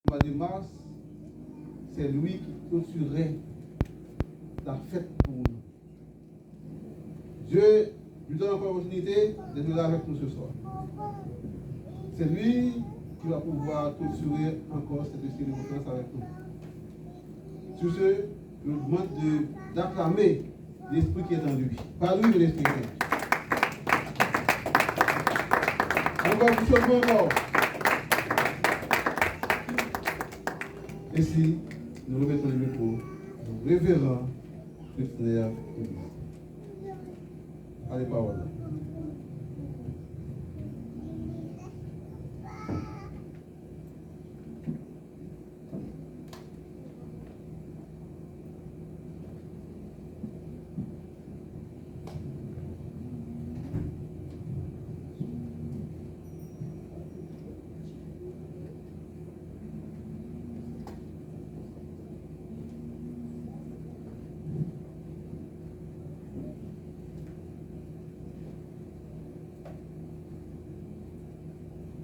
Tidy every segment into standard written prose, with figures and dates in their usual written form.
Le mois de mars, c'est lui qui clôturait la fête pour nous. Dieu lui donne encore l'opportunité d'être là avec nous ce soir. C'est lui qui va pouvoir clôturer encore cette célébration avec nous. Sur ce, je vous demande d'acclamer l'esprit qui est en lui. Par lui, l'esprit qui est en lui. Encore plus chaudement encore. Ainsi, nous remettons le micro au révérend frère Élie. Allez, parole.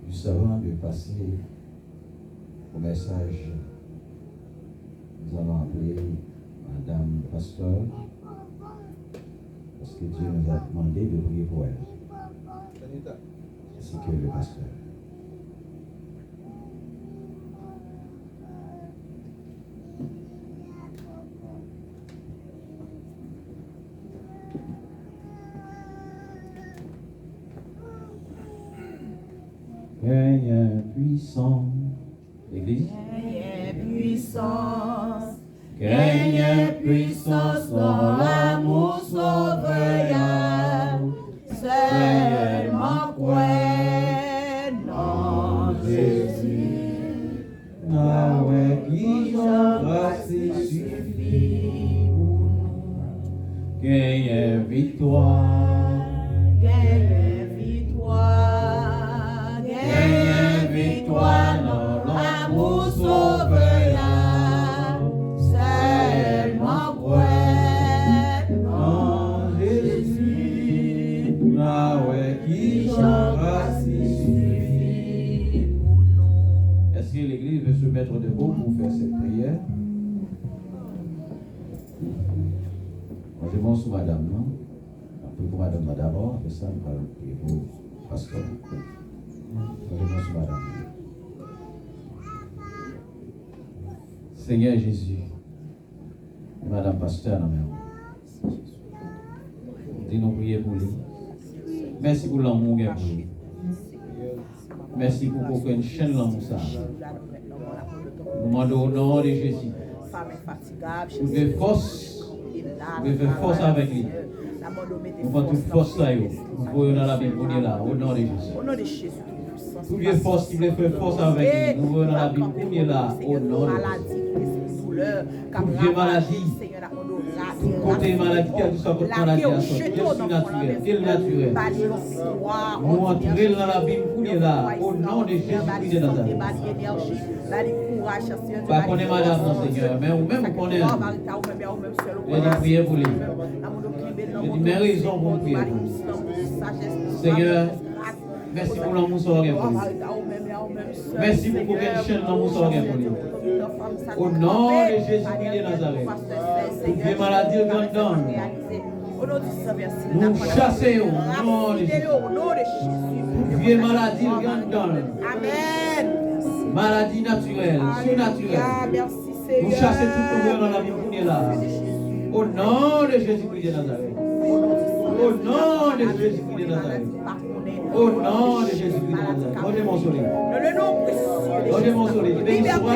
Juste avant de passer au message, nous allons appeler Madame le Pasteur, parce que Dieu nous a demandé de prier pour elle, ainsi que le pasteur. Gagne puissant, l'Église. Gagne puissance dans l'amour sauveur, seulement croire dans Jésus. Nawe qui grâce suffit pour nous. Gagne victoire, dans l'amour sauveur, seulement croire dans Jésus. Nawe qui grâce suffit pour nous. Est-ce que l'Église veut se mettre debout pour faire cette prière? Moi, je pense sur Madame, non? On prie pour Madame d'abord, après ça, on va prier pour le pasteur. Je pense sur Madame. Seigneur Jésus, Madame Pasteur, dis-nous prier pour lui. Merci pour l'amour qu'il a pour lui. Merci pour qu'aucune chaîne l'amour ça. Nous demandons au nom de Jésus. Nous devons force. Nous devons force avec lui. Nous prenons toute force là. Nous voyons dans la Bible, on est là, au nom de Jésus. Toute les force qui veut faire force avec lui. Nous voyons dans la Bible, on est là, au nom de Jésus. Toute vieille maladie, tout côté maladie, quelle que soit votre maladie, quelle naturelle. Nous entrons dans la Bible, on est là, au nom de Jésus-Christ de Nazareth. Pas qu'on est madame, non Seigneur, mais ou même qu'on est. Je dis prier pour lui. Je dis mes raisons pour prier pour lui. Seigneur, merci pour l'amour sur pour lui. Merci pour qu'aucune chaîne l'amour sur pour lui. Au nom de Jésus-Christ de Nazareth. Toute vieille maladie, grande dame. Nous chassons au nom de Jésus. Toute vieille maladie, grande dame. Amen. Maladie naturelle, surnaturelle. Nous chassons tout le monde dans la vie pour nous là. Au nom de Jésus-Christ de Nazareth. Au nom de Jésus-Christ de Nazareth. Au nom de Jésus-Christ de Nazareth. On est mon soleil. On est mon soleil. Béni soit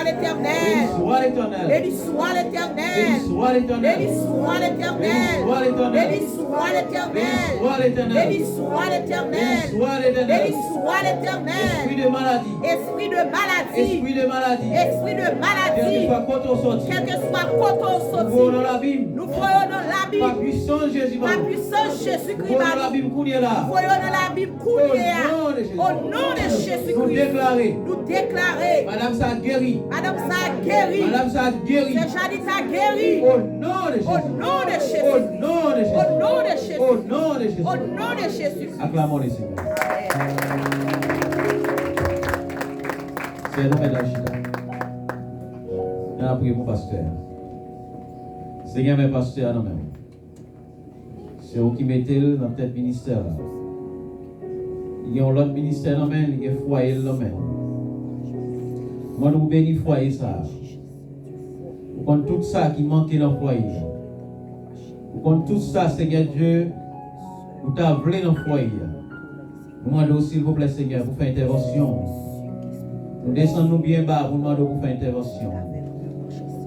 l'Éternel. Soit l'Éternel. Béni soit l'Éternel. Béni soit l'Éternel. Béni soit l'Éternel. Béni soit l'Éternel. Béni soit l'Éternel. Béni soit l'Éternel. Béni soit l'Éternel. Esprit de maladie. Esprit de maladie. Esprit de maladie. Esprit de Quel que maladie. soit quand on sortit. Quel que soit quand on Nous sortit. voyons dans la Bible. Nous voyons dans la Par Bible. puissance Jésus. Par puissance Jésus-Christ. Nous voyons dans la Bible qu'on est là. Nous voyons dans la Bible qu'on est là. Au nom de Nous Jésus-Christ. déclarer. Nous déclarer. Madame ça a guéri. Madame ça a guéri. Madame ça a guéri. C'est Jadis a guéri. Au nom de Jésus. Au nom de Jésus. Au nom de Jésus. Au nom de Jésus. Au nom de Jésus. Au nom de Jésus. Acclamons le Seigneur. C'est nous mettre dans le chita. On a prié pour le pasteur. Seigneur, mes pasteurs, non même. C'est vous qui mettez dans tête ministère. Il y a un autre ministère, non même. Il y a un foyer, non même. Moi, nous bénissons le foyer, ça. Vous comptez tout ça qui manque dans le foyer. Vous comptez tout ça, Seigneur Dieu, vous t'avez voulu dans le foyer. Nous demandons, s'il vous plaît, Seigneur, pour faire intervention. Nous descendons bien bas pour demander pour faire intervention.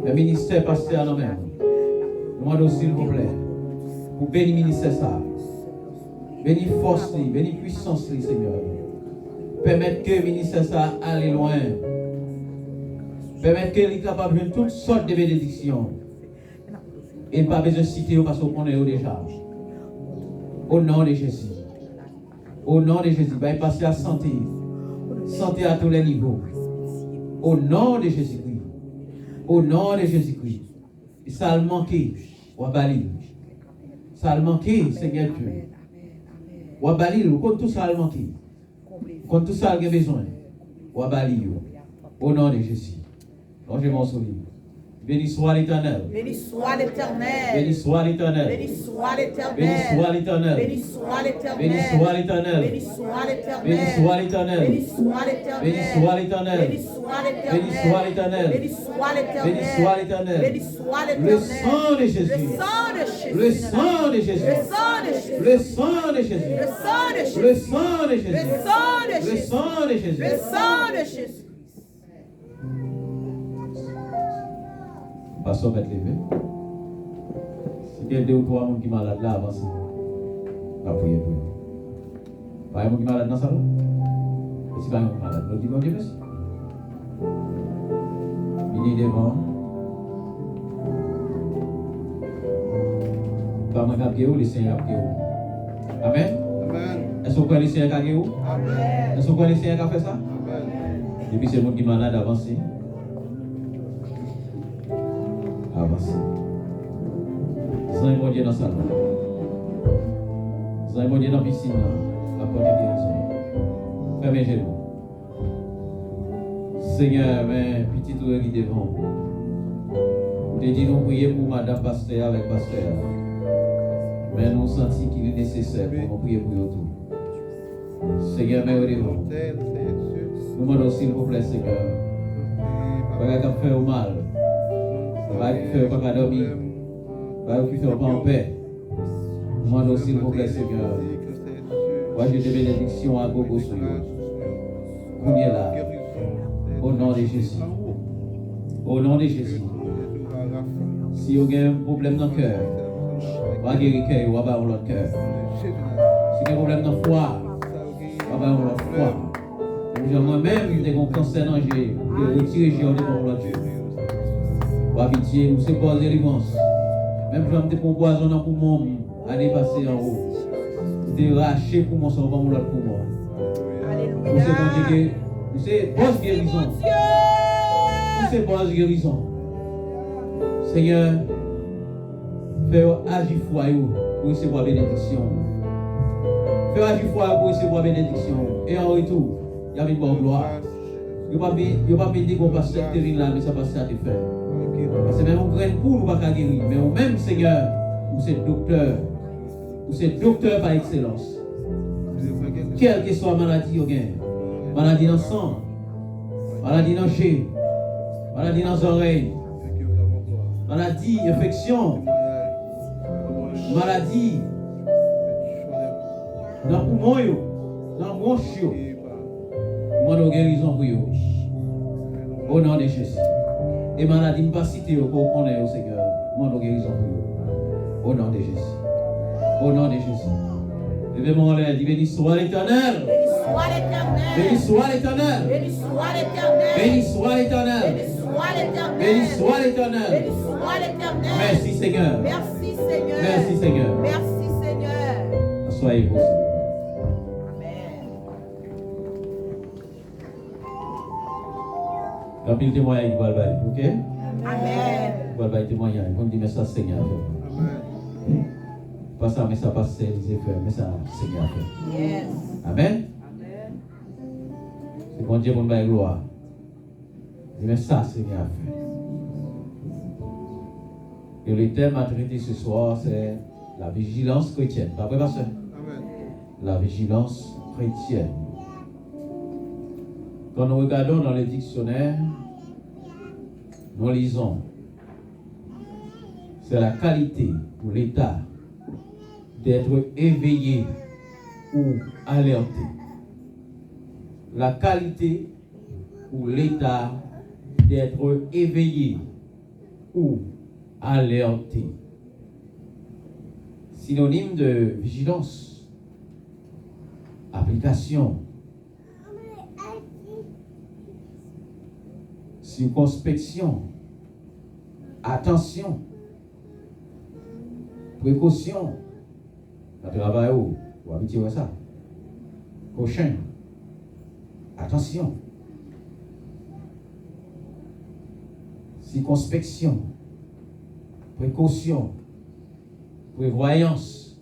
Le ministère pasteur, non même. Nous demandons, s'il vous plaît, pour bénir le ministère, ça. Bénir force, bénir puissance, Seigneur. Permettre que le ministère, ça, aille loin. Permettre qu'il soit capable de toutes sortes de bénédictions. Et pas besoin de citer parce qu'on connaît déjà. Au nom de Jésus. Au nom de Jésus. Il va passer à santé. Santé à tous les niveaux. Au nom de Jésus-Christ. Au nom de Jésus-Christ. Et ça a manqué. Ou à Bali. Ça a manqué, Seigneur Dieu. Ou à Bali, quand tout ça a manqué. Quand tout ça a besoin. Ou à Bali. Au nom de Jésus. Longez mon sourire. Béni soit l'Éternel. Béni soit l'Éternel. Béni soit l'Éternel. Béni soit l'Éternel. Béni soit l'Éternel. Béni soit l'Éternel. Béni soit l'Éternel. Béni soit l'Éternel. Béni soit l'Éternel. Béni soit l'Éternel. Béni soit l'Éternel. Béni soit l'Éternel. Béni soit l'Éternel. Béni soit l'Éternel. Béni soit l'Éternel. Béni soit l'Éternel. Le sang de Jésus. Le sang de Jésus. Le sang de Jésus. Le sang de Jésus. Le sang de Jésus. Le sang de Jésus. Le sang de Jésus. Le sang de Le Jésus. sang de Jésus. Le sang de Jésus. Pasteur va être levé. Si il y a 2 ou 3 personnes qui sont malades là, avancez. On va prier pour eux. Pas un monde qui est malade dans la salle? Et si pas un monde malade, nous disons Dieu merci. Venez devant. Pas moi qui vous, les Seigneurs qui vous. Amen. Amen. Est-ce que vous connaissez les Seigneurs qui vous? Amen. Est-ce que vous connaissez les Seigneurs qui fait ça? Amen. Et puis c'est le monde qui est malade, avancez. Avancez. Sans mon Dieu dans la salle. Sans mon Dieu dans la piscine. La porte de guérison. Fermez les genoux. Seigneur, mais petit tour qui devant. Vous te dit nous prier pour Madame Pasteur avec Pasteur. Mais nous sentons qu'il est nécessaire pour nous prier pour eux tout. Seigneur, mais au devant. Nous demandons s'il vous plaît, Seigneur. Pas qu'à faire mal. Pas qu'à faire dormir. Pas qu'à faire pas en paix. Nous demandons s'il vous plaît, Seigneur. Moi, j'ai des bénédictions à gogo sur vous. Qu'on est là. Au nom de Jésus. Au nom de Jésus. Si vous avez un problème dans le cœur, on va guérir le cœur, on va avoir l'autre cœur. Si vous avez un problème dans le foie, on va avoir l'autre foie. Moi-même, j'ai un cancer dans le jeu, je retire le de l'autre Dieu. On va pitié, on se pose des réponses. Même si je me poison dans le poumon, à dépasser en haut. Je raché pour mon sang, pour l'autre poumon. Alléluia. C'est bonne guérison. C'est bonne guérison. Seigneur, fais agir foi pour recevoir bénédiction. Fais agir foi pour recevoir bénédiction. Et en retour, il y a une bonne gloire. Il n'y a pas me dire qu'on passe cette terrine là, mais ça passe à te faire. Parce que même on graine pour nous pas guérir. Mais au même Seigneur, vous êtes docteur. Vous êtes docteur par excellence. Quelle que soit la maladie, maladie dans le sang, maladie dans le jeu, maladie dans les oreilles, maladie, infection, maladie dans le poumon, dans le bronche, moi de guérison pour vous. Au nom de Jésus. Et maladie, je ne vais pas citer pour qu'on ait au Seigneur. Moi de guérison pour vous. Au nom de Jésus. Au nom de Jésus. Levez mon l'air, dit béni soit l'Éternel. Béni soit l'Éternel. Béni soit l'Éternel. Béni soit l'Éternel. Béni soit l'Éternel. Béni soit l'Éternel. Béni soit l'Éternel. Béni soit l'Éternel. Merci Seigneur. Merci Seigneur. Merci Seigneur. Merci Seigneur. Soyez-vous. Amen. Quand il témoigne, il va le bailler, ok? Amen. Il va le bailler témoignage. On dit, mais ça Seigneur. Pas ça, mais ça passe, les effets, mais ça Seigneur fait. Yes. Amen. C'est bon Dieu pour nous bailler gloire. Mais ça, c'est bien fait. Et le thème à traiter ce soir, c'est la vigilance chrétienne. Pas vrai, pasteur? Amen. La vigilance chrétienne. Quand nous regardons dans le dictionnaire, nous lisons, c'est la qualité ou l'état d'être éveillé ou alerté. La qualité ou l'état d'être éveillé ou alerté. Synonyme de vigilance, application, circonspection, attention, précaution. Quand tu travailles où? Vous habitez ça. Prochain. Attention. Circonspection. Précaution. Prévoyance.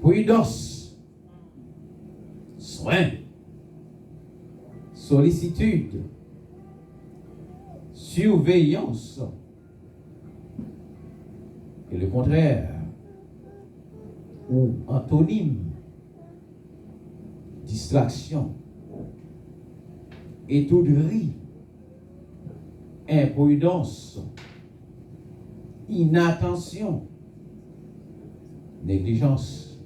Prudence. Soin. Sollicitude. Surveillance. Et le contraire, ou antonyme, distraction, étourderie, imprudence, inattention, négligence.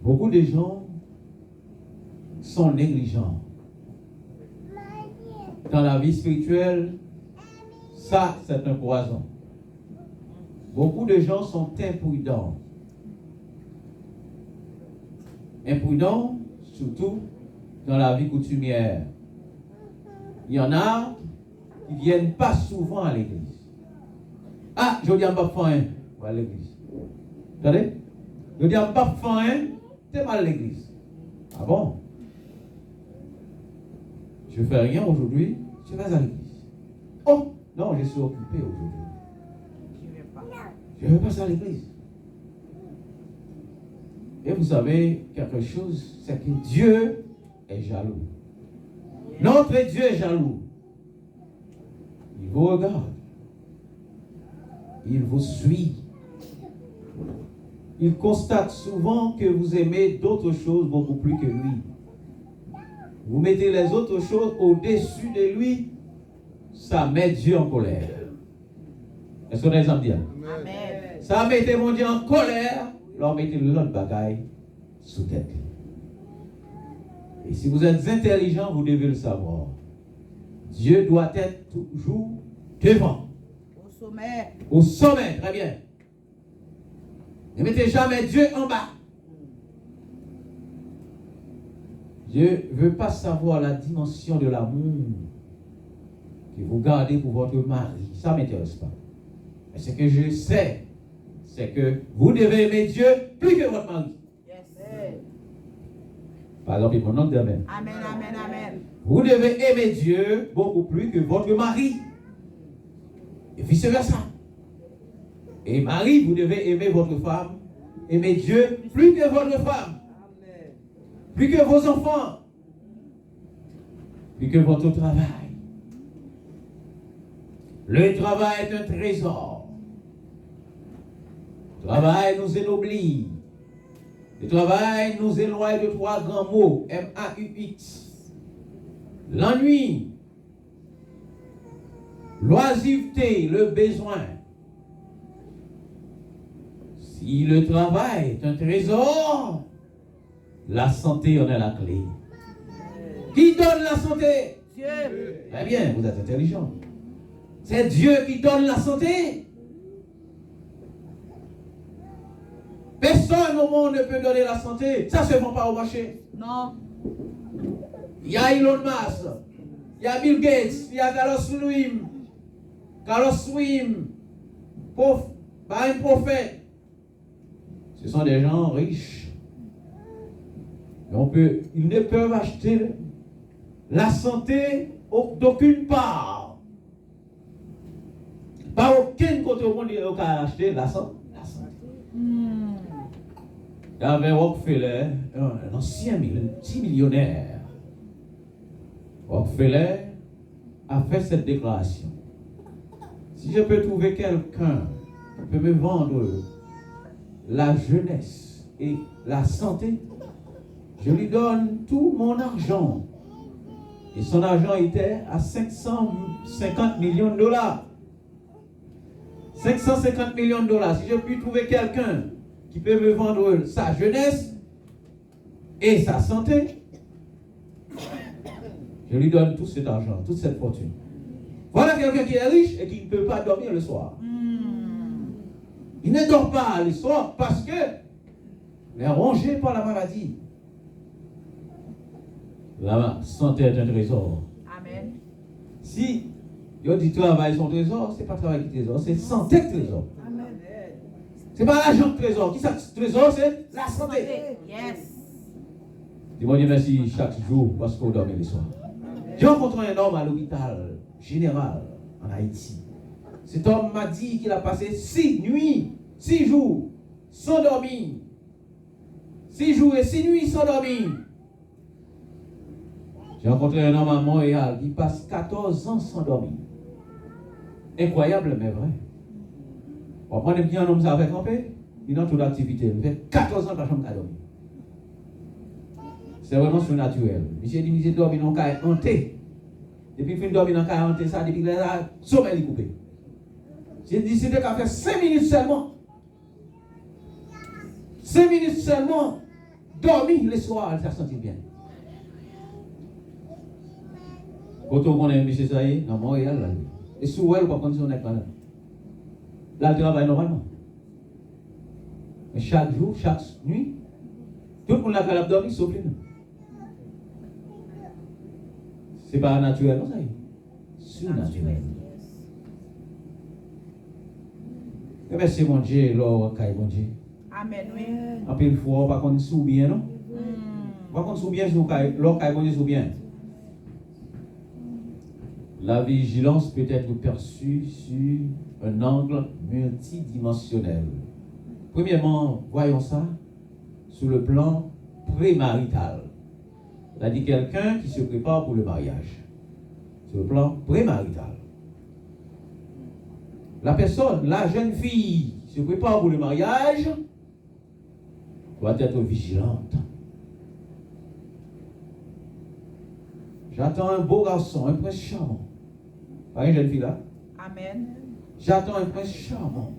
Beaucoup de gens sont négligents. Dans la vie spirituelle, ça, c'est un poison. Beaucoup de gens sont imprudents. Imprudents, surtout dans la vie coutumière. Il y en a qui ne viennent pas souvent à l'église. Ah, je dis à ma femme, à l'église. Attendez? Je dis à ma femme, t'es mal à l'église. Ah bon? Je ne fais rien aujourd'hui, je vais à l'église. Oh, non, je suis occupé aujourd'hui. Je ne vais pas à l'église. Et vous savez quelque chose, c'est que Dieu est jaloux. Notre Dieu est jaloux. Il vous regarde. Il vous suit. Il constate souvent que vous aimez d'autres choses beaucoup plus que lui. Vous mettez les autres choses au-dessus de lui, ça met Dieu en colère. Est-ce qu'on a les dire? Amen. Ça met mon Dieu en colère, leur mettez l'autre bagaille sous tête. Et si vous êtes intelligent, vous devez le savoir. Dieu doit être toujours devant. Au sommet. Au sommet, très bien. Ne mettez jamais Dieu en bas. Dieu ne veut pas savoir la dimension de l'amour que vous gardez pour votre mari. Ça ne m'intéresse pas. Mais ce que je sais, c'est que vous devez aimer Dieu plus que votre mari. Yes. Par exemple, mon nom d'Amen. Amen, amen, amen. Vous devez aimer Dieu beaucoup plus que votre mari. Et vice versa. Et mari, vous devez aimer votre femme. Aimer Dieu plus que votre femme. Plus que vos enfants. Plus que votre travail. Le travail est un trésor. Le travail nous ennoblit. Le travail nous éloigne de trois grands mots. M-A-U-X. L'ennui. L'oisiveté, le besoin. Si le travail est un trésor, la santé en est la clé. Qui donne la santé? Dieu. Très bien, vous êtes intelligent. C'est Dieu qui donne la santé. Personne au monde ne peut donner la santé. Ça ne se vend pas au marché. Non. Il y a Elon Musk, il y a Bill Gates, il y a Carlos Slim, un prophète. Ce sont des gens riches. Ils ne peuvent acheter la santé d'aucune part. Pas aucun côté au monde qui a acheté la santé. Il y avait Rockefeller, un ancien multimillionnaire. Rockefeller a fait cette déclaration. Si je peux trouver quelqu'un qui peut me vendre la jeunesse et la santé, je lui donne tout mon argent. Et son argent était à 550 millions de dollars. 550 millions de dollars. Si je puis trouver quelqu'un qui peut me vendre sa jeunesse et sa santé, je lui donne tout cet argent, toute cette fortune. Voilà quelqu'un qui est riche et qui ne peut pas dormir le soir. Il ne dort pas le soir parce que il est rongé par la maladie. La santé est un trésor. Amen. Si il dit travail son trésor, ce n'est pas travail qui est trésor, c'est santé qui est trésor. Ce n'est pas l'argent qui est trésor. Qui est trésor, c'est la santé. Yes. Dis-moi Dieu merci chaque jour parce qu'on dort le soir. J'ai rencontré un homme à l'hôpital général en Haïti. Cet homme m'a dit qu'il a passé 6 nuits, 6 jours sans dormir. 6 jours et 6 nuits sans dormir. J'ai rencontré un homme à Montréal qui passe 14 ans sans dormir. Incroyable, mais vrai. On prend bien un homme ça avec campé, il a toute l'activité. Il fait 14 ans que la chambre a dormi. C'est vraiment surnaturel. Monsieur dit, il dormi dans le cas hanté. Depuis qu'il dormi dans le cas hanté, ça, depuis qu'il a sommeil coupé. J'ai décidé qu'à faire 5 minutes seulement. 5 minutes seulement. Dormir le soir, elle s'est sentie bien. Quand on connaît M. Saïe, dans Montréal, là. Et sous elle, pas condition d'être là. Là, elle travaille normalement. Mais chaque jour, chaque nuit, tout le monde a capable de dormir, sauf lui. C'est pas naturel, non, ça y est. Surnaturel. Et bien, c'est mon Dieu, l'or, mon Dieu. Amen, oui. En plus, fois, on va qu'on sous bien, non? On va qu'on sous bien, l'or, mon Dieu, sous bien. La vigilance peut être perçue sur un angle multidimensionnel. Premièrement, voyons ça sur le plan prémarital. C'est-à-dire quelqu'un qui se prépare pour le mariage. Sur le plan prémarital. La personne, la jeune fille qui se prépare pour le mariage doit être vigilante. J'attends un beau garçon, un prince charmant. Pas une jeune fille là? Amen. J'attends un prince charmant.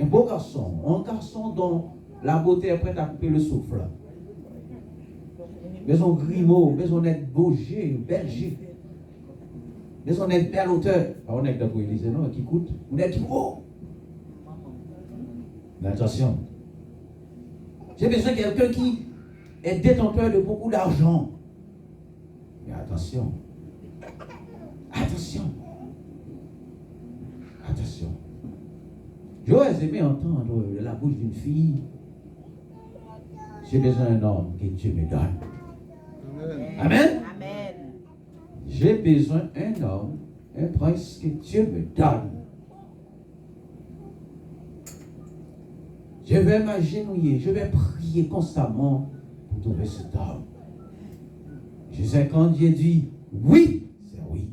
Un beau garçon. Un garçon dont la beauté est prête à couper le souffle. Maison Grimaud, maison d'être Beaugé, Belgique. Maison d'être belle hauteur. On est d'accord, il disait non, qui coûte. On est haut. Mais attention. J'ai besoin de quelqu'un qui est détenteur de beaucoup d'argent. Mais attention. Attention. Attention. J'aurais aimé entendre de la bouche d'une fille. J'ai besoin d'un homme que Dieu me donne. Amen. Amen. J'ai besoin d'un homme, un prince que Dieu me donne. Je vais m'agenouiller, je vais prier constamment pour trouver cet homme. Je sais quand Dieu dit oui, c'est oui.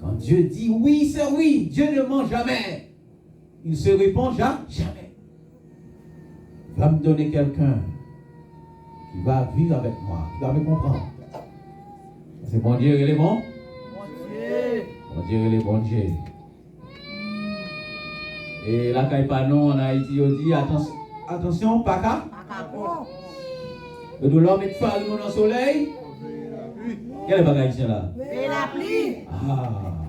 Quand Dieu dit oui, c'est oui. Dieu ne ment jamais. Il se répond jamais. Il va me donner quelqu'un qui va vivre avec moi, qui va me comprendre. C'est bon Dieu, il est bon? Mon Dieu. Bon Dieu, il est bon Dieu. Et la Kaipanon en Haïti, il dit attention, pas qu'à. Le l'homme est farine dans le soleil. Quel est le bagage là? Et la pluie. Ah.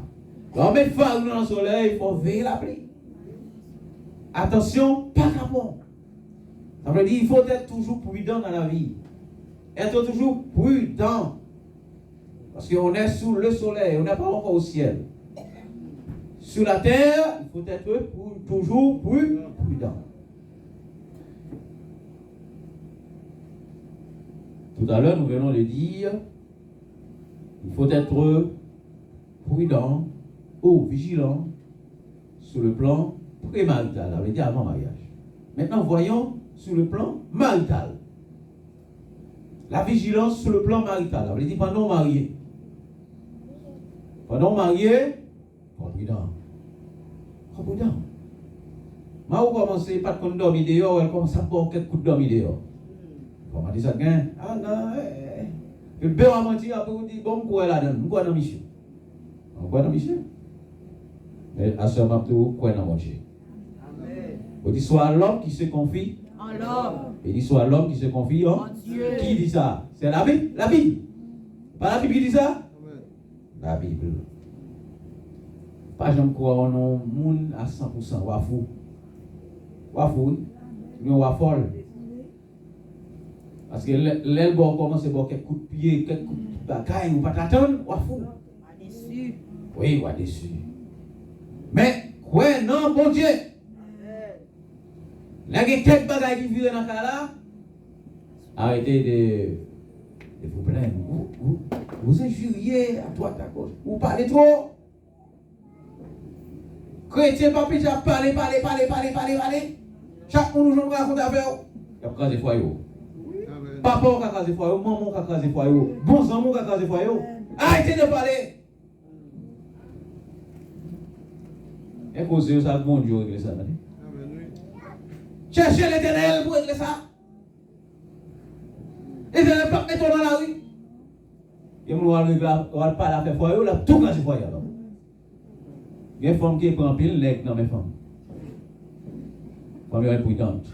L'homme est farine dans le soleil, il faut veiller la pluie. Attention, pas qu'à bon. Ça veut dire qu'il faut être toujours prudent dans la vie. Être toujours prudent. Parce qu'on est sous le soleil, on n'est pas encore au ciel. Sur la terre, il faut être toujours prudent. Tout à l'heure, nous venons de dire, il faut être prudent ou vigilant sur le plan prémarital, ça veut dire avant mariage. Maintenant, voyons sur le plan marital. La vigilance sur le plan marital. On dit pendant marié. Pendant marié, prudent. Prudent. Ma ou commence pas de dormir dehors, elle commence à boire quelques coups de dormir dehors. Comment dit ça gain? Ah non, le beurre à mentir après on dit bon quoi là dedans, quoi dans mission. Quoi dans mission? Mais à ce moment tout quoi dans mon Dieu. Amen. On dit soit l'homme qui se confie en l'homme. Et dit soit l'homme qui se confie en Dieu. Qui dit ça? C'est la Bible? La Bible. Pas la Bible qui dit ça? Amen. La Bible. Pas jamais croire en un monde à 100% wafou. Wafou, nous wafol. Parce que l'aile bon commence à boire quelques coups de pied, quelques coups de bagaille, ou pas t'attendre, wafou. Pas déçu. Oui, wa déçu. Mais, ouais, non, bon Dieu. Là, il y a quelques bagailles qui virent dans le cas là. Arrêtez de vous plaindre. Vous injuriez à droite, à gauche. Vous parlez trop. Chrétien, pas plus, parler. Chaque monde nous raconte avec vous. Il y a crasé foyer. Papa a crasé foyer, maman a crasé foyer, bon amour a crasé foyer. Arrêtez de parler. Et causez ça, bon Dieu, régler ça. Cherchez l'Éternel pour régler ça. L'Éternel pas mettre dans la rue. Et on va pas la faire foyer, là, tout crasé foyer. Il y a une femme qui prend pile nègre dans mes femmes. Femme est prudente.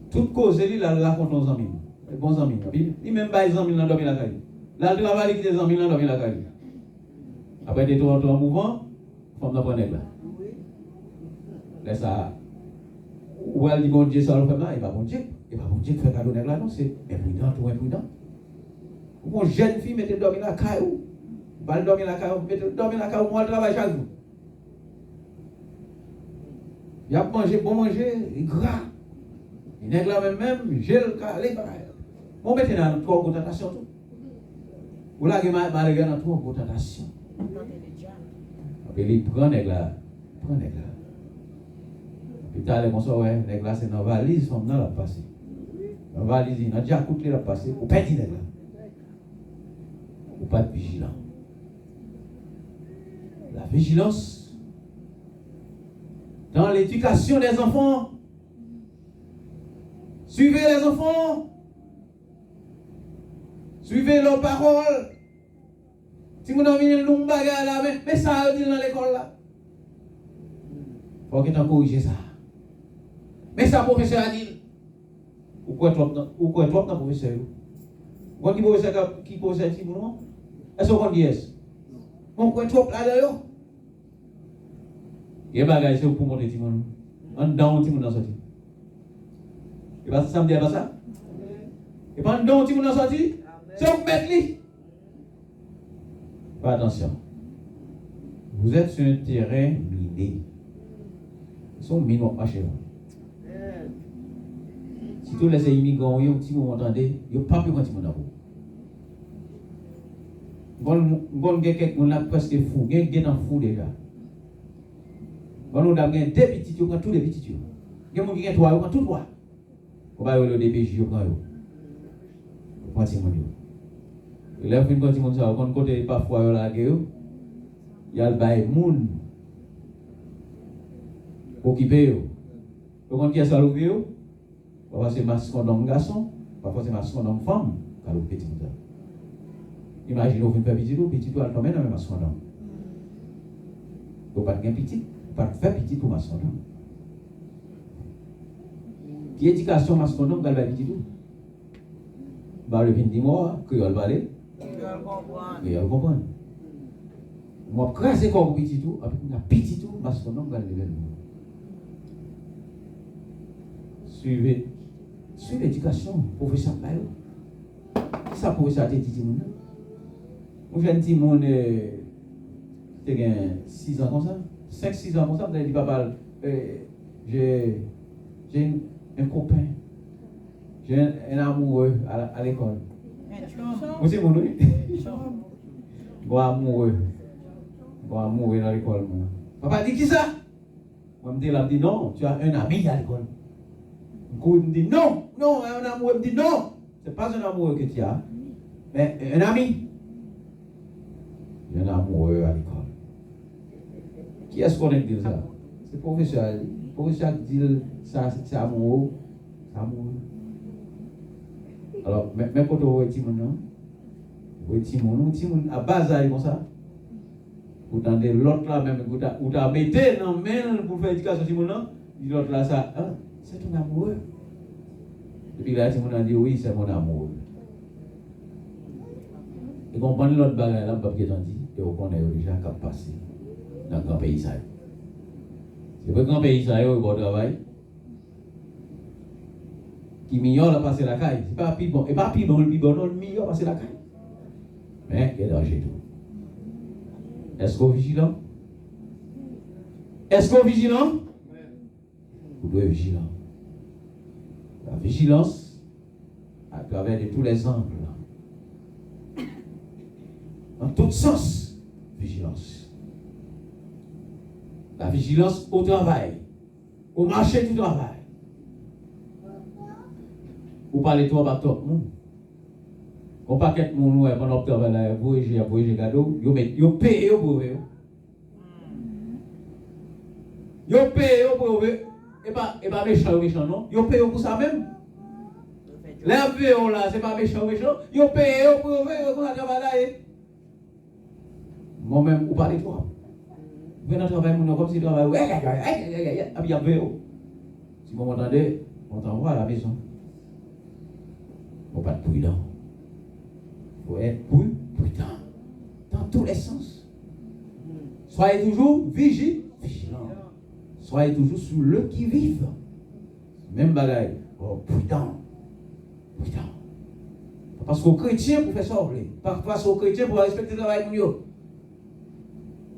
Toute cause, il la raconte aux amis. Les bons amis. Il même pas les amis dans la caille. Là, il travaille avec des amis dans la caille. Après, des tours en mouvement, femme n'a pas nègre. Laisse ça. Ou elle dit bon Dieu, ça le fait là, il va bon Dieu. Il va bon Dieu qui fait cadeau nègre là, non, c'est imprudent ou imprudent. Ou une jeune fille mettez dormir la caille. Pas dormir la caille, mettez dormir la caille, moi, elle travaille chaque jour. Il a mangé, bon manger, gras. Il n'est là même, gel, calé, bon, mettez dans trois gros tentations tout. Ou là, il m'a dans trois gros tentations. Il prend nègre là. Puis t'as les bonsoirs, ouais, nègre là, c'est dans la valise, son nom l'a passé. Dans la valise, il a déjà coûté l'a passé. Ou pas dit nègre là. Ou pas de vigilant. La vigilance dans l'éducation des enfants. Suivez les enfants. Suivez leurs paroles. Si vous avez une longue bagarre là, mais ça a dit dans l'école là. Il faut qu'il t'en corrige ça. Mais ça, professeur a dit. Ou quoi toi dans professeur? Vous qui professeur qui pose un petit moment? Est-ce qu'on dit yes? Mon quoi trop là-dedans? Il y a des bagages pour monter tout le monde. En dedans, tout le monde a sorti. Et pas ça me dit pas ça? Et pas en dedans, tout le monde a sorti? C'est un mettre lui. Fais attention. Vous êtes sur un terrain miné. Ils sont minés pas chez vous. Si tous les immigrants, si vous m'entendez, ils n'ont pas pu continuer dans vous. Bon, quelqu'un qui presque fou, il y a un fou déjà. Bon, on a deux petits, on prend tous les petits. Il y a des gens qui ont trois, on prend tous trois. On va aller au DPJ, on prend eux. On prend ces gens. Et là, on prend ces gens, on côté parfois, il y a le bail moun. Occupé eux. On qui est ça l'ouvrier, parfois c'est mascon d'homme garçon, parfois c'est mascon d'homme femme, quand le petit monde. Imaginez, vous faites petit tout, elle tombe dans le mascon d'homme. Vous ne pouvez pas petit. Pas faire petit pour mascondom. Qui éducation mascondom, vous allez petit tout. Bah, le vin dit moi, que vous allez comprendre. Moi, craser comme petit tout, avec un petit tout, mascondom, vous allez lever. Suivez l'éducation, professeur. Qui ça professeur a dit tout le monde? Moi, j'ai un petit monde, qui a 6 ans comme ça. 5-6 ans comme ça, vous avez dit, papa, j'ai un copain, j'ai un amoureux à l'école. Vous savez, mon oui? Bon amoureux dans l'école. Papa dit qui ça? Moi, je me dis non, tu as un ami à l'école. Il me dit non, un amoureux me dit non, Ce n'est pas un amoureux que tu as, mais un ami. Il y a un amoureux à l'école. Qui est-ce qu'on aime dire ça? C'est le professeur. Le professeur qui dit ça, c'est amoureux. C'est amoureux. Alors, même quand on voit Timon, non? Vous voyez Timon, à base, comme ça. Vous entendez l'autre là, même, vous mettez dans la main pour faire éducation Timon, non? L'autre là, ça, hein? C'est ton amoureux. Et puis là, Timon a dit, oui, c'est mon amoureux. Et quand on prend l'autre bagage là, papier t'en dit, et on connaît déjà qu'à passer dans le grand pays ça. C'est vrai que le grand pays ça, il y a un travail. Qui meilleur la passer la caille. C'est pas plus bon. Et pas plus bon, non, le meilleur passer la caille. Mais il y a danger tout. Est-ce qu'on est vigilant? Est-ce qu'on est vigilant? Vous devez être vigilant. La vigilance, à travers de tous les angles. En tout sens, vigilance. La vigilance au travail, au marché du travail. Vous parlez trop à tout le monde. Quand paquet de monde pendant le travail, vous voyez cadeau, vous payez pour eux. Vous payez pour eux. Et pas méchant non. Vous payez pour ça même. Les vieux là, c'est pas méchant. Vous payez pour eux pour travailler. Moi-même, vous parlez trop. Vous venez travailler comme si vous travaillez. Ah bien, si vous m'entendez, on t'envoie à la maison. Il ne faut pas être prudent. Il faut être prudent. Dans tous les sens. Soyez toujours vigilants. Soyez toujours sur le qui-vive. Même bagaille. Oh, prudent. Parce qu'aux chrétiens, pour faire ça, pas parce qu'aux chrétiens, pour respecter le travail.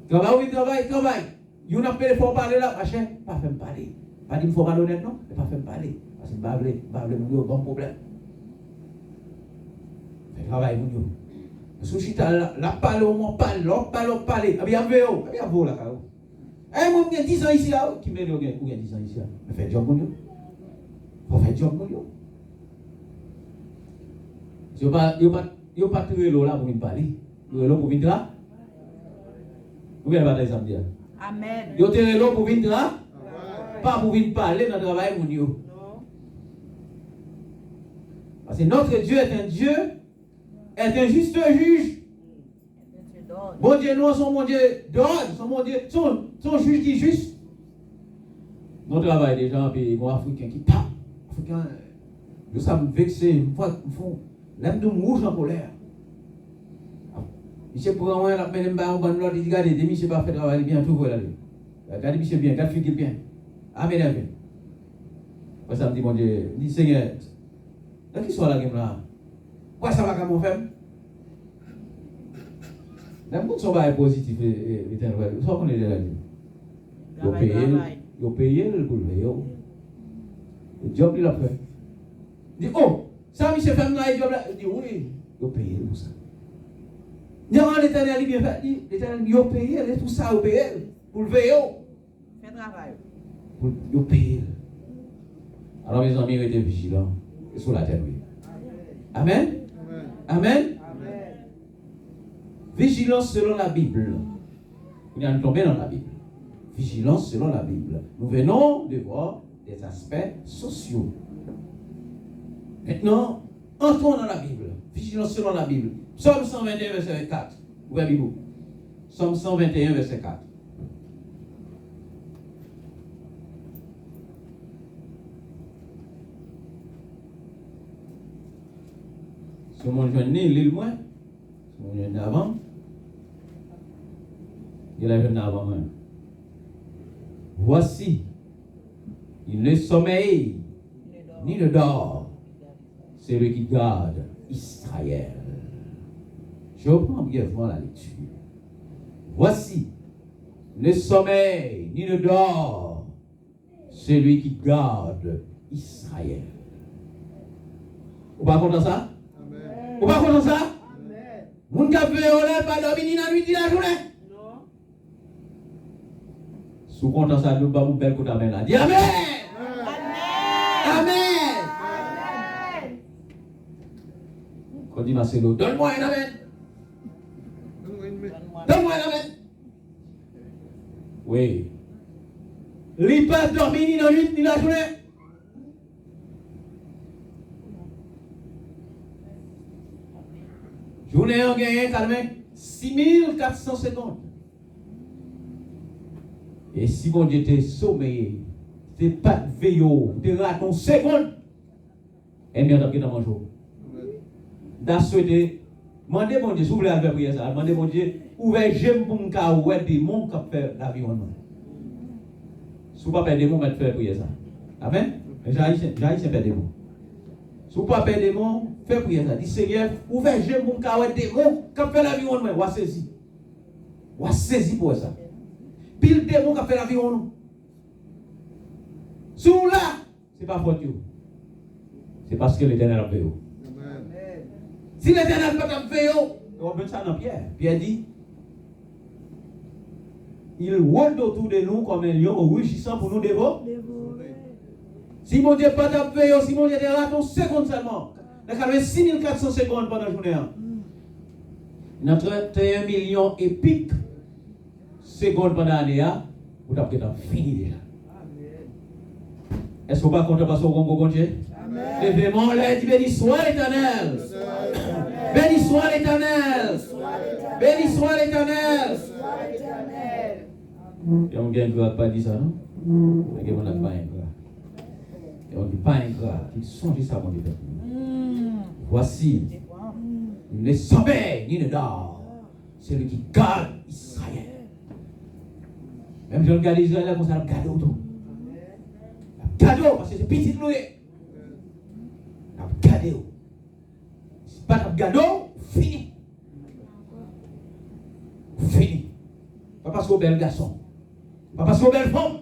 Travail. Il y a un appel, il faut parler là, machin. Pas faire me parler. Pas dire qu'il faut malhonnête, non? Mais pas faire me parler. Parce que il y a un bon problème. Travail, mon Dieu. Si tu as la parole, on parle. Ah bien, vous là, car. Eh, moi, j'ai 10 ans ici, là. Qui me dit, il y a 10 ans ici, là. Mais fais job, mon Dieu. Faut faire job, mon Dieu. Il n'y a pas de vélo là pour venir parler. Le vélo pour venir là. Vous voyez pas ça me dire. Amen. Il y a un vélo pour venir là. Pas pour venir parler dans le travail, mon Dieu. Parce que notre Dieu est un Dieu. Est un juste juge. Bon Dieu, nous sommes mon Dieu d'ordre, son juge qui est juste. Nous travaillons des gens, puis les Africains qui tapent. Africains, nous sommes vexés, l'aime de rouge en colère. Monsieur pour moi, la peine de bon l'autre, il dit, regardez, des monsieur pas fait travail bien, tout voilà. Regardez, monsieur bien, regardez, figure bien. Amen, amen. Moi, ça me dit, mon Dieu, dit Seigneur, dans qui soit la game là? Quoi ça va comme on fait? Même quand on va être positif, ça qu'on est déjà dit. Vous payez le boulot. Le job il a fait. Il dit, oh, ça monsieur fait un job là. Il dit, oui, vous payez pour ça. Il dit, oh, l'Éternel il bien fait. L'Éternel il payé tout ça, vous payez pour le veiller. Fait travail. Vous payez. Alors mes amis, restez vigilants. Sur la terre, oui. Amen. Amen. Vigilance selon la Bible. Nous allons tomber dans la Bible. Vigilance selon la Bible. Nous venons de voir des aspects sociaux. Maintenant, entrons dans la Bible. Vigilance selon la Bible. Psaume 121, verset 4. Ouvrez Bible. Psaume 121, verset 4. Si mon jeune né, l'île moins. Si mon jeune avant. Il est jeune avant même. Voici, il ne sommeille ni ne dort, celui qui garde Israël. Je reprends brièvement la lecture. Voici, ne sommeille ni ne dort, celui qui garde Israël. Vous pas content ça? Vous pas content ça? Vous ne pouvez pas dormir ni la nuit ni la journée. Sous content ça, nous avons une belle côte amen là. Dis amen. Amen. Amen. dit Marcelo, donne-moi un amen. Donne-moi un amen. Oui. Il n'est pas dormi ni la nuit ni la journée. Journée en gagné, calmé, 6400 secondes. Et si mon Dieu était sommeillé, t'es pas de veillot, t'es raton seconde, et bien t'as dans mon jour. Dans souhaité, demandez mon Dieu, si vous voulez faire prier ça, demandez mon Dieu, ouvrez j'aime pour me faire des démons qui fait l'avion. Si vous ne pouvez pas démons, mais faire prier ça. Amen. J'aille faire démons. Si vous ne pouvez pas démons, faites prier ça. Dis Seigneur, ouvrez j'aime pour me faire des démons qui fait l'avion. Ou à saisir. Ou à saisir pour ça. Pile démon qui fait l'avion. Si vous là, ce n'est pas faute. C'est parce que l'Éternel a fait. Si l'Éternel n'a pas fait, on va mettre ça dans Pierre. Pierre dit, il rôde autour de nous comme un lion rugissant pour nous dévorer. Si mon Dieu n'a pas fait, si mon Dieu était là, 1 seconde seulement. Il y a 6400 secondes pendant la journée. Notre 31 millions et pic secondes pendant l'année, vous avez fini déjà. Est-ce que vous n'êtes pas content parce que vous continuez? Levez-moi l'aide, béni soit l'Éternel. Béni soit l'Éternel. Béni soit l'Éternel. Et on ne pas dire ça, non? Et on n'a pas un gras. Et on ne dit pas un gras. Il songe ça, mon Dieu. Voici, il ne sommeille ni ne dort. C'est lui qui garde Israël. Même si on regarde Israël, comme ça, on regarde autour. Cadeau, parce que c'est petit loué. Cadeau. Si pas de cadeau, fini. Fini. Pas parce qu'on est bel garçon. Pas parce qu'on est belle femme.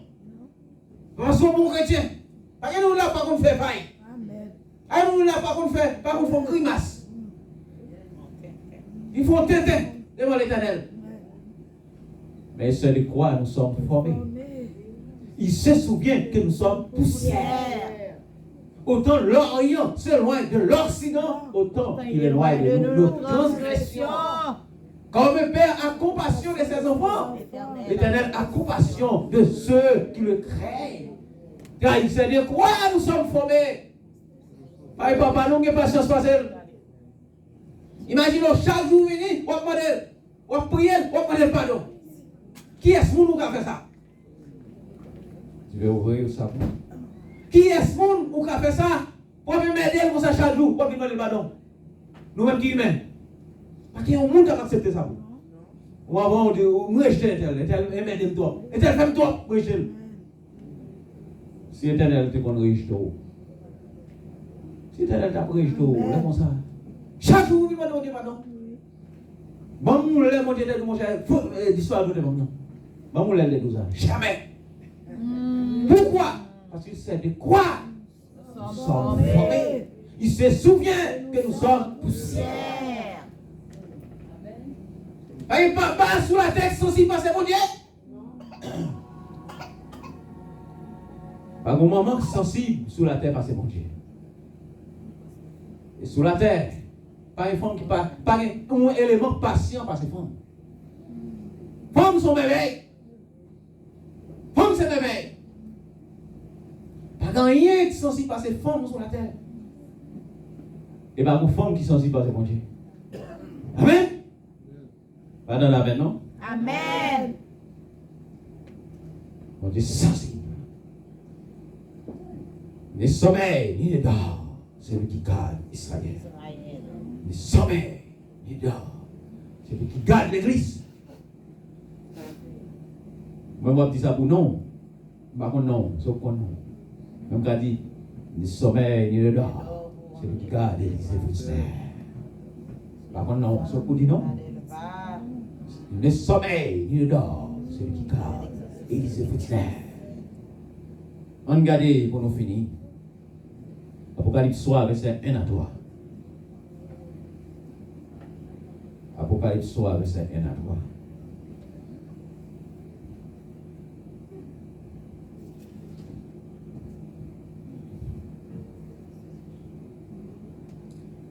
Pas parce qu'on est bon chrétien. Pas que nous là, pas qu'on fait faille. Pas nous là, pas qu'on fait, pas qu'on fait grimace. Il faut tenter devant l'Éternel. Mais c'est de quoi nous sommes formés. Il se souvient que nous sommes poussière. Autant l'Orient s'éloigne de l'Occident, autant il est loin de nous, nos transgressions. Comme un père a compassion de ses enfants, l'Éternel a compassion de ceux qui le craignent. Car il sait de quoi nous sommes formés. Aïe papa, nous n'avons pas patience facile. Imaginez chaque jour venu, on va prier, on va demander pardon. Qui est-ce qui a fait ça? Je vais ouvrir ça. Qui est-ce qui a fait ça? Pour me m'aider pour ça chaque jour, pour me demander pardon. Nous-mêmes qui humains. Parce qu'il y a un monde qui a accepté ça. Ou avant, on dit, moi je t'aide, elle m'aide toi. Et elle fait toi, moi je t'aide. Si l'Éternel te connaît riche toi. Si l'Éternel t'a pris riche toi, là comme ça. Chaque jour, il m'a demandé pardon. Bon, on l'a monté de mon cher, l'histoire de mon nom. Bon, on l'a dit ça. Jamais. Pourquoi? Parce qu'il sait de quoi nous sommes formés. Il se souvient que nous sommes poussière. Il pas sous la tête aussi passer mon Dieu. Pas un moment sensible sous la terre passer mon Dieu. Et sous la terre, pas une femme qui pas un élément patient passer femme. Femme sont bébés. Femme c'est bébé. Pas rien qui sensible passer femme sur la terre. Et pas une femme qui sensible passer mon Dieu. Amen. Pas dans la main, non? Amen. Mon Dieu sensible. Ni sommeil, ni ne dort. C'est lui qui garde Israël. Ni sommeil, ni dort. C'est lui qui garde l'église. Moi, je dis ça pour non. Par contre, non. Sauf qu'on non. Même quand dit, ni sommeil, ni ne dort. C'est lui qui garde l'église. Par contre, non. Sauf qu'on dit non. Ni sommeil, ni ne dort. C'est lui qui garde l'église. On regarde pour nous finir. Apocalypse 3, verset 1 à 3. Apocalypse 3, verset 1 à 3.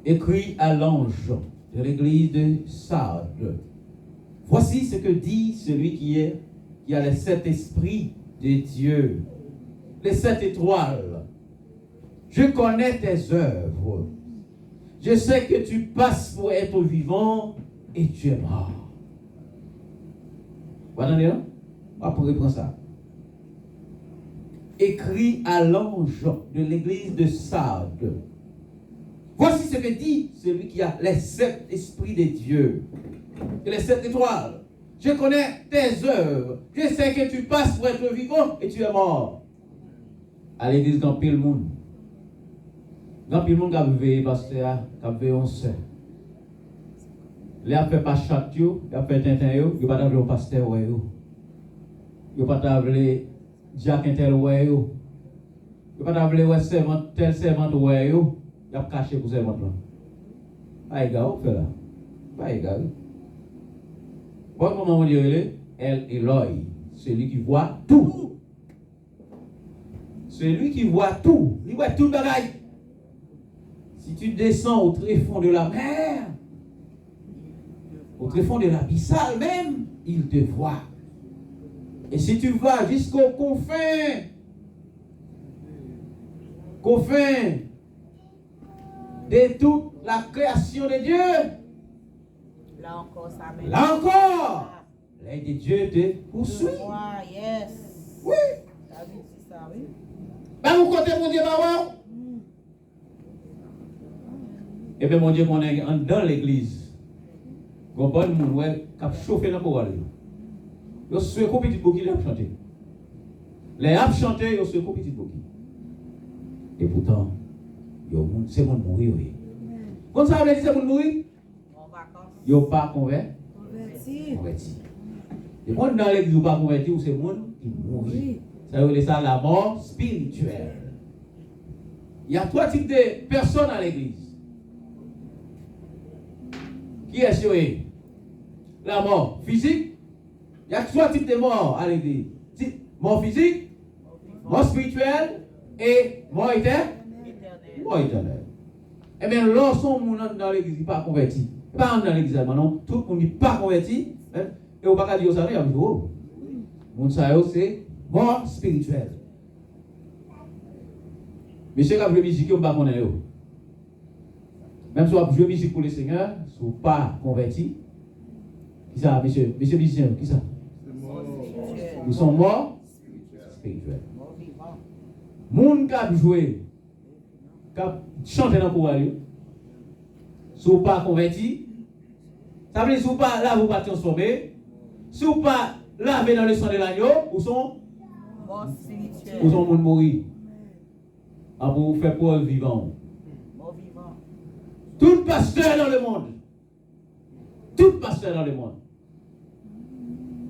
écrit à l'ange de l'église de Sardes. Voici ce que dit celui qui a les 7 esprits de Dieu, les 7 étoiles. Je connais tes œuvres. Je sais que tu passes pour être vivant et tu es mort. Vous entendez, non? On va reprendre ça. Écrit à l'ange de l'église de Sardes. Voici ce que dit celui qui a les 7 esprits de Dieu et les 7 étoiles. Je connais tes œuvres. Je sais que tu passes pour être vivant et tu es mort. À l'église, quand pile le monde. Quand pile le monde qui a veillé, pasteur, qui a veillé en sœur. Les a fait pas chat, il a fait tintin, il n'a pas appelé pasteur, il n'a pas appelé Jack Intel, il n'a pas appelé tel servant, il a caché pour servant là. Pas égal, on fait là. Pas égal. Bon, comment on dit, El Eloi, celui qui voit tout. Celui qui voit tout. Il voit tout le bagaille. Si tu descends au tréfonds de la mer, au tréfonds de l'abyssal même, il te voit. Et si tu vas jusqu'aux confins de toute la création de Dieu, là encore, ça m'aide. là encore, l'œil de Dieu te poursuit. Yes. Oui. Ça veut dire ça, oui. Ben, vous comptez mon Dieu, bah, et bien, mon Dieu, qu'on est dans l'église. Qu'on bonne monde, ouais, qui a chauffé dans le pouvoir. Yo se ko petit bouki a chanté. Les a chanté, yo se ko petit bouki. Et pourtant, c'est mon mourir. Quand ça veut dire c'est mon mourir? Yo pas converti. Et quand dans l'église ou pas converti, ou c'est mon qui mourit. Ça veut dire ça la mort spirituelle. Il y a 3 types de personnes à l'église. Qui est sur la mort physique? Il y a 3 types de morts à l'église. Mort physique, mort spirituelle et mort éternelle. Mort éternelle. Eh bien, lorsqu'on est dans l'église, il n'est pas converti. Pas dans l'église, non. Tout le monde n'est pas converti. Et on ne peut pas dire ça, il y a un jour. Mon sayo, c'est mort spirituelle. Monsieur, quand vous jouez musique, on ne peut pas connaître. Même si vous jouez musique pour le Seigneur, si vous n'êtes pas converti, qui ça, monsieur musicien, qui ça? Nous sommes morts spirituels. Moun qui a joué, qui a chanté dans le pouvoir, si vous n'êtes pas converti, ça veut dire si vous n'êtes pas là, vous ne pas transformer. Si vous n'êtes pas lavé dans le sang de l'agneau, vous sont morts spirituels. Vous sont mourir. À vous faire preuve vivant. Tout pasteur dans le monde. Tout pasteur dans le monde.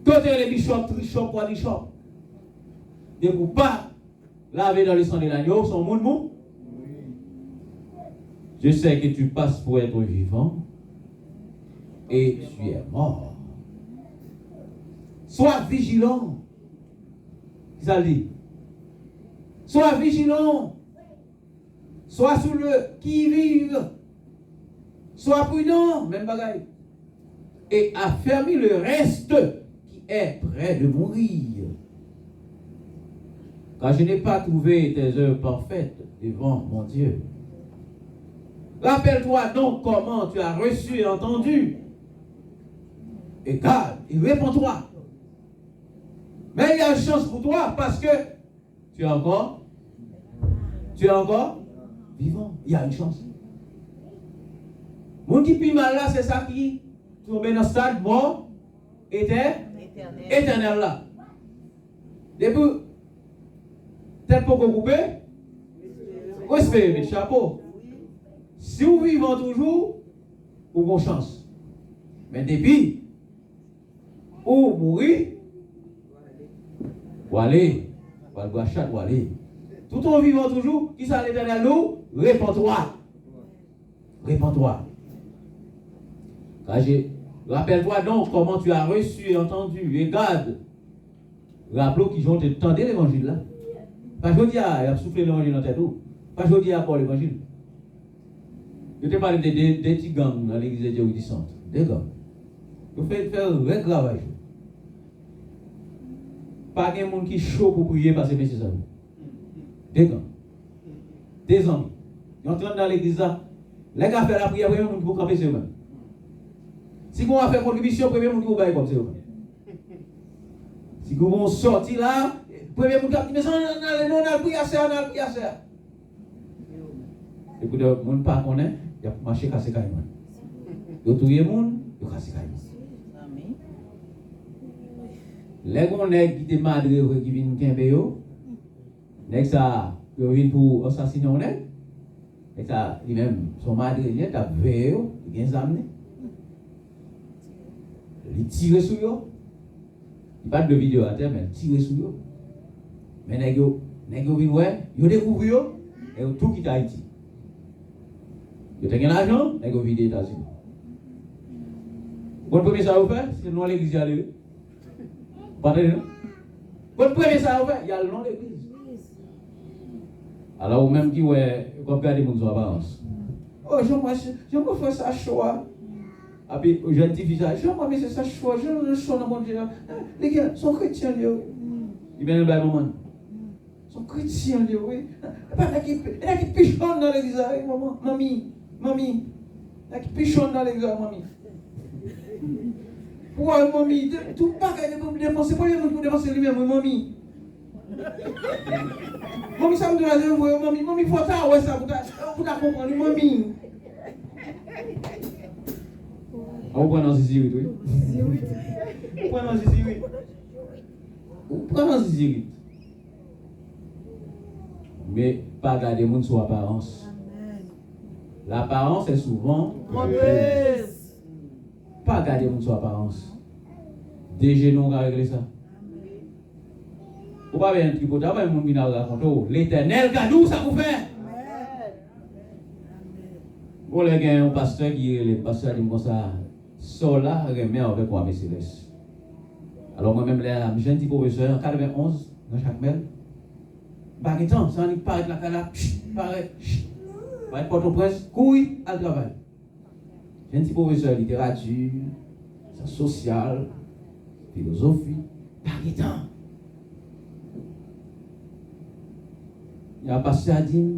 Côté les bishops, trichop, quadrichop. Ne vous pas laver dans le sang de l'agneau, son monde mou. Je sais que tu passes pour être vivant et tu es mort. Sois vigilant. Ça dit. Sois vigilant. Sois sous le qui-vive. Sois prudent, même bagaille. Et affermis le reste qui est près de mourir. Car je n'ai pas trouvé tes œuvres parfaites devant mon Dieu. Rappelle-toi donc comment tu as reçu et entendu. Et garde, et réponds-toi. Mais il y a une chance pour toi parce que tu es encore vivant. Il y a une chance. Mon qui plus mal là, c'est ça qui tombe dans le stade mort éternel là. Depuis, peut-être pour vous couper, vous espérez mettre chapeau. Si vous vivez toujours, vous avez une chance. Mais depuis, vous mourrez, vous allez, vous allez. Tout en vivant toujours, qui ça l'éternel nous? Réponds-toi. Réponds-toi. Rappelle-toi donc comment tu as reçu et entendu. Et garde. Rappelons qu'ils ont entendu l'évangile là. Pas je dis à souffler l'évangile dans tête. Pas je dis à Paul l'évangile. Je te parle des petits gangs dans l'église de Dieu du centre. Des gangs. Vous faites faire un vrai travail. Pas de monde qui est chaud pour prier parce que c'est ça. Des gangs. Des amis. Ils entrent dans l'église là. Les gars font la prière, premier monde pour camper sur eux. Si vous avez fait contribution, premier monde pour bailler comme c'est eux. Si vous sortir là, premier monde qui a dit, mais ça, on a prié à ça, on a prié à ça. Et puis, le monde pas connaît, il y a marché cassé carrément. Il y a tout le monde, il y a cassé carrément. Les gens qui étaient madres qui viennent Kembeyo, les gens qui viennent pour assassiner on est, et ça lui-même son madre il a veillé, il a amené, il tire sur eux, il pas de vidéo à terre mais il tire sur eux, mais les gens viennent ouais, ils découvrent eux et tout quitte Haïti, ils ont gagné l'argent, les gens viennent des États-Unis. Bon premier ça vous fait, c'est non l'église à lui. Votre premier ça il y a le nom de l'église. Alors, même qui ouais, comme regarder mon apparence. Oh, j'aimerais faire ça choix. Et puis, j'identifié ça. J'aimerais faire ça choix. Je suis dans mon Dieu. Les gars sont chrétiens, ils viennent de maman. Ils sont chrétiens, oui. Il y a qui pichonnent dans l'église, maman. Mamie. Il y a qui pichonnent dans l'église, mamie. Pourquoi, mamie? Tout pas qu'elle ne peut dépenser. Pourquoi il peut dépenser lui-même, mamie? Mamie, ça me donne la deuxième, mamie, faut ça, ouais, ça, pour ta comprendre, mamie. On prend dans Zizi, oui. On prend dans Zizi, oui. On prend dans Zizi, oui. Mais pas garder monde sur apparence. L'apparence est souvent mauvaise. Pas garder monde sur apparence. Déjà, nous, on va régler ça. Vous pas bien un tripot, d'abord, mon bina raconte, l'éternel, gadou, ça vous fait. Bon, les gars, un pasteur qui est le pasteur dit comme ça, Sola remet avec moi, mes célestes. Alors, moi-même, là, j'ai un petit professeur, en 91, dans chaque mail, bah, il temps, ça n'est pas être la cala, paraît, va être porte-au-prince, couille, à travail. J'ai un petit professeur de littérature, social, philosophie, par le temps. Il y a un pasteur à dire,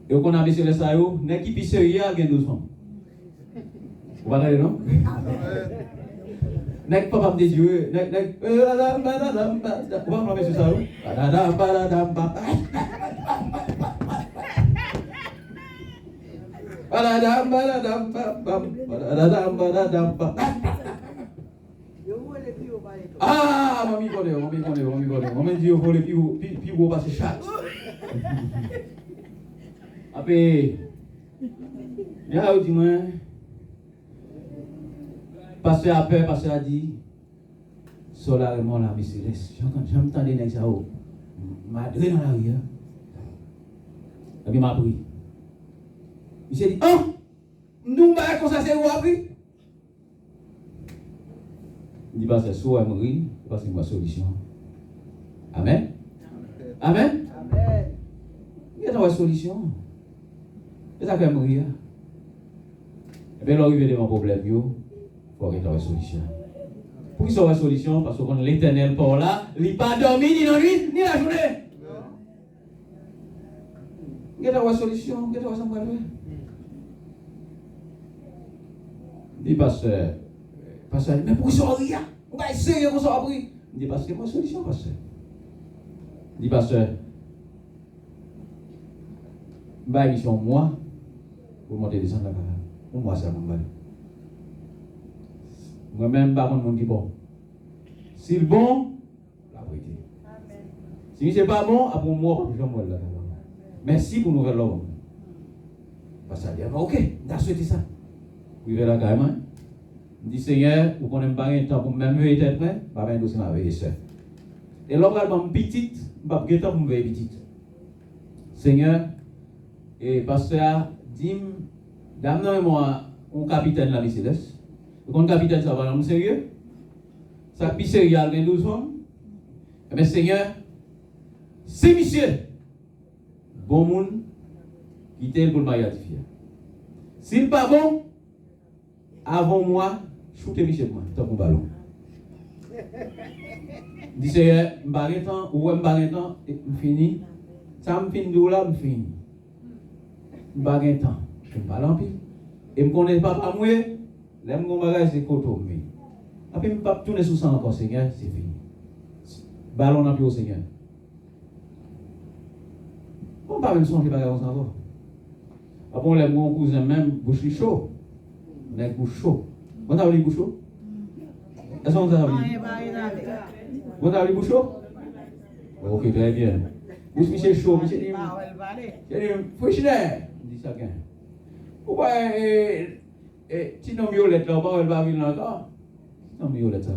et qu'on a mis sur les saillots, n'est qui pisse hier, il y a 12 femmes. Vous voyez, non? N'est pas pas me dire, n'est vous voyez, monsieur Saillots? Ah, mamie connaît. Mamie dit, il faut les plus gros passer chat. Après, il y a dit, moi, pasteur a peur, pasteur a dit, solairement la miséresse. J'entends des nègres ça, m'a donné dans la rue. Et puis, m'a pris. Il s'est dit, oh, nous, comme ça, c'est où appris? Il dit, pasteur, soit mourir, parce que c'est ma solution. Amen. Amen. Il y a une solution. Et ça fait mourir. Et bien, l'arrivée de mon problème, il faut qu'il y ait une solution. Pour qu'il y ait une solution, parce que l'éternel pour là, il n'est pas dormi ni la nuit, ni la journée. Il y a une solution, il y a une solution. Il dit, pasteur, mais pour qu'il soit rien, on va essayer qu'on soit appris. Il dit, parce que c'est ma solution, pasteur. Il dit, pasteur, ma mission, moi, pour monter des gens là, pour moi, c'est mon bail. Moi-même, par contre, mon dit bon. Si c'est bon, la vérité. Si c'est pas bon, après moi, je vais me là. Merci pour nous faire l'homme. Parce que ça dit, ok, on a souhaité ça. Puis, il va là carrément. Il dit, Seigneur, vous connaissez pas un temps pour même être prêt, pas bien dossier ma veille, sœur. Et l'homme va me petite, je ne vais pas pour me veiller petite. Seigneur, et pasteur, dis-moi, dame-moi un capitaine de la Mercedes. Le capitaine, ça va être sérieux? Ça plus sérieux, il y a 12 femmes. Eh bien, Seigneur, c'est monsieur, bon monde, qui t'aide pour le mariage. S'il pas bon, avant moi, shootez Michel moi, tant qu'on ballon. Dis Seigneur, m'barre temps, ou m'barre temps, fini. Ça me finit de là, me fini. M'barre temps, je me parle en pile. Et me connais pas pas moi, l'aime mon bagage c'est coton mais. Après me pas tourner sous ça encore Seigneur, c'est fini. Ballon en plus au Seigneur. On pas même songer bagage encore. Après l'aime mon cousin même bouche chaud. Nèg bouche chaud. On a les bouche chaud. Est-ce qu'on a vous avez les bouches chaudes? Ok, très bien. Bouche Michel chaud, Michel dit. Frigidaire. Dit ça quand. Pourquoi si non violette là, pourquoi elle va venir encore? Non violette ça.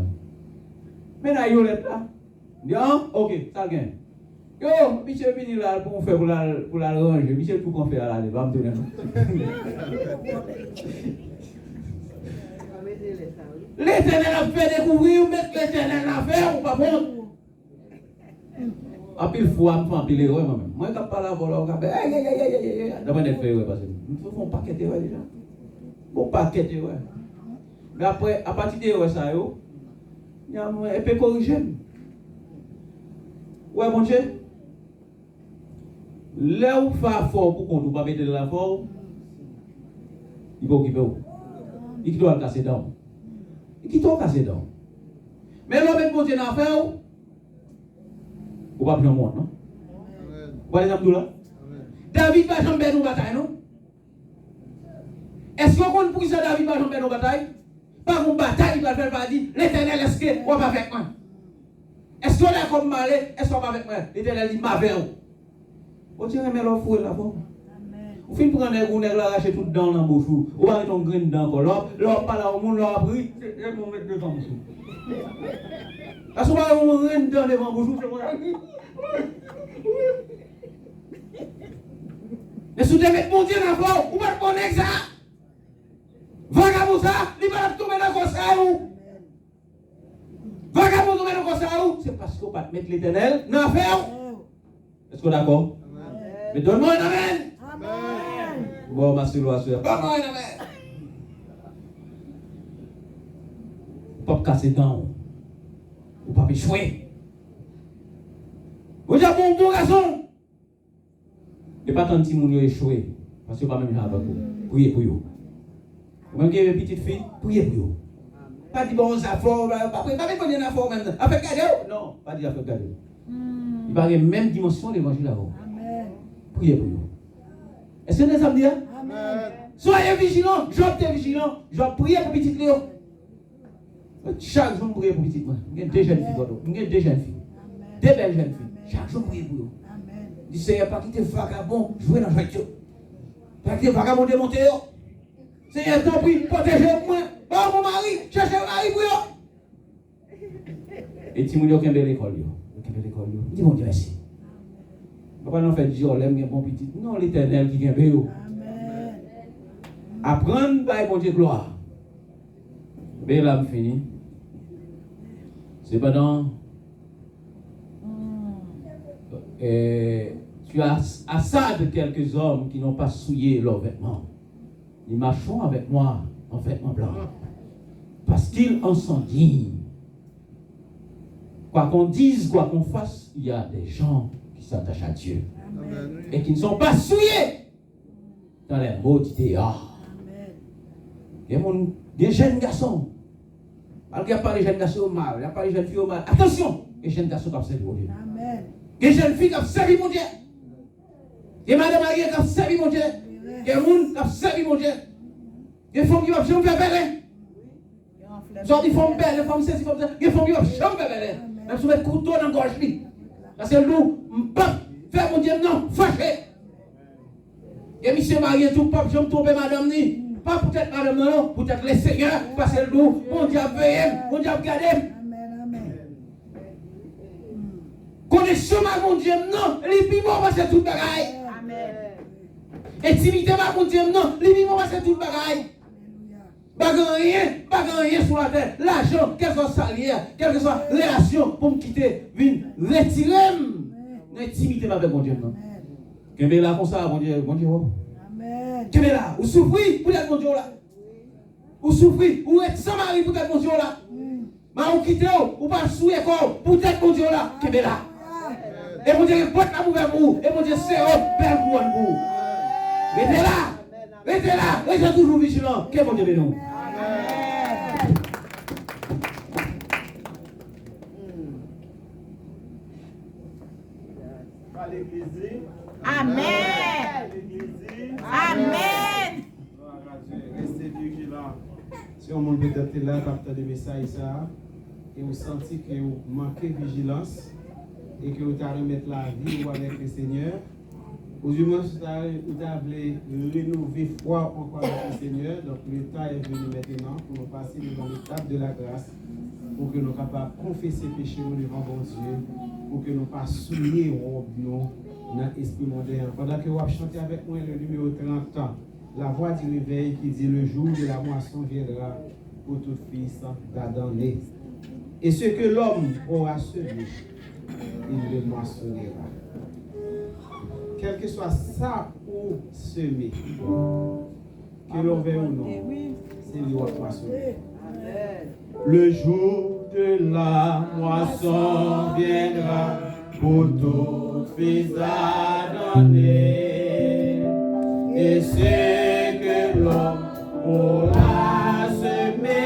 Mais la violette là. Dit ok, ça gagne. Yo, Michel venu là pour faire pour la ranger. Michel tout qu'on fait là, il va me donner. L'Éternel a fait découvrir, ou mettre l'Éternel à faire, ou pas bon? A pile fois, je fais pile erreur moi-même. Moi, je ne parle pas là, je vais faire. D'abord, je fais erreur parce que nous faisons un paquet d'erreurs déjà. Bon paquet d'erreurs. Mais après, à partir d'erreurs, ça, il y a un peu corrigé. Ouais, mon Dieu. Là où fait fort pour qu'on ne pas mettre de la force, il faut occuper. Il doit le casser dedans. Qui t'ont cassé dedans. Mais l'homme est monté dans l'affaire, ou pas plus monde, non? Vous voyez l'exemple là? David va jamais perdre une bataille, non? Est-ce qu'on compte pour ça David va jamais perdre une bataille? Pas une bataille, il va faire pas dire, l'Éternel, est-ce qu'on va avec moi? Est-ce qu'on est comme malé? Est-ce qu'on va avec moi? L'Éternel dit, ma vers où? On tient mais l'offre fouet là-bas. Vous finissez pour prendre un nègre arracher tout dedans dans la bouche. Ou va mettre un grain dedans encore. L'or pas là au monde, l'or a pris. Je vais mettre devant bouche. Parce qu'on va mettre un grain dedans devant bouche. Mais si vous devez mon Dieu dans la forme, vous ne pouvez pas connaître ça. Vagabond ça, il va tomber dans le ça ou. Vagabond tomber dans le ça ou. C'est parce qu'on va mettre l'Éternel dans l'affaire. Est-ce qu'on est d'accord? Mais donne-moi un amen. Bon, merci, loi, soeur. Donne-moi un amen. Pas casser dents. Ou pas échouer. Vous êtes bon garçon. Et pas tant de petits gens échoué. Parce que pas même avec vous. Priez pour vous. Vous même qui avez une petite fille, priez pour vous. Pas dire bon, ça fort, pas dire la forme même. Avec cadeau? Non, pas dire avec cadeau. Il va avoir la même dimension de l'évangile avant. Priez pour vous. Est-ce que ça me dit? Amen. Soyez vigilants, Job est vigilant. Job prie pour petit Léo. Chaque jour, je prie pour petit moi. Il y a deux jeunes filles. Deux belles jeunes filles. Chaque jour, je prie pour eux. Il dit Seigneur, pas quitter vagabond, jouer dans le joyeux. Pas quitter vagabond démonter. Seigneur, t'en prie, protégez-moi. Bon, mon mari, cherchez un mari pour eux. Et Timothée, qui est belle école. Il dit mon Dieu, merci. Pourquoi on fait dire, l'aime bien bon petit? Non, l'Éternel qui vient vers vous. Apprendre par mon Dieu gloire. Mais là, je finis. Cependant, tu as à ça de quelques hommes qui n'ont pas souillé leurs vêtements. Ils marcheront avec moi en vêtements blancs. Parce qu'ils en sont dignes. Quoi qu'on dise, quoi qu'on fasse, il y a des gens qui s'attachent à Dieu. Amen. Et qui ne sont pas souillés dans les mots du dehors. Il y a des jeunes garçons. Il n'y a pas les jeunes garçons au mal, il n'y a pas les jeunes filles au mal. Attention, les jeunes garçons qui ont servi mon Dieu. Les jeunes filles qui ont servi mon Dieu. Les madame mariées qui ont servi mon Dieu. Les gens qui ont servi mon Dieu. Les femmes qui ont jamais fait belle. Soit des femmes belles, les femmes ceci, comme ça. Les femmes qui ont jamais fait belle. Même si vous mettez couteau dans la gorge. Parce que nous, faire mon Dieu, non, fâché. Et monsieur marié, tout pas, je me trompe madame ni. Pas peut-être madame, non, peut-être les seigneurs, parce que nous, mon Dieu veille, mon Dieu garde. Connexion avec mon Dieu, non, les piments, parce que tout bagaille. Intimité avec mon Dieu, non, les piments, parce que tout bagaille. Pas rien sur la terre. L'argent, quel que soit salaire, quelle que soit relation, pour me quitter, venir retirer l'intimité avec mon Dieu. Non. Qu'est-ce que là comme ça, mon Dieu, Amen. Que là, ou souffrir pour être mon Dieu là. Ou souffrir, ou être sans mari pour être mon Dieu là. Mais on quitte ou pas sous école pour être mon Dieu là. Que là. Et mon Dieu, porte la pour vous. Et mon Dieu, c'est eux, père pour vous. Restez là, restez toujours vigilant. Que mon Dieu bénisse nous. Amen. Amen. Restez vigilants. Si on monte peut-être là, capteur de message ça, et vous sentez que vous manquez de vigilance et que vous avez remettre la vie avec le Seigneur, au moins vous avez rénover foi encore avec le Seigneur. Donc le temps est venu maintenant pour nous passer devant l'étape de la grâce, pour que nous soyons capables de confesser péché devant bon Dieu, pour que nous ne pas souiller nous dans l'esprit mondain. Pendant que vous chantez avec moi le numéro 30 ans, la voix du réveil qui dit le jour de la moisson viendra pour tout fils d'Adam né. Et ce que l'homme aura semé, il le moissonnera. Quel que soit ça ou semer, que l'on veut ou non, c'est lui qui va moissonner. Le jour de la moisson viendra pour tout fils d'Adam né. Et ce que l'homme aura semé,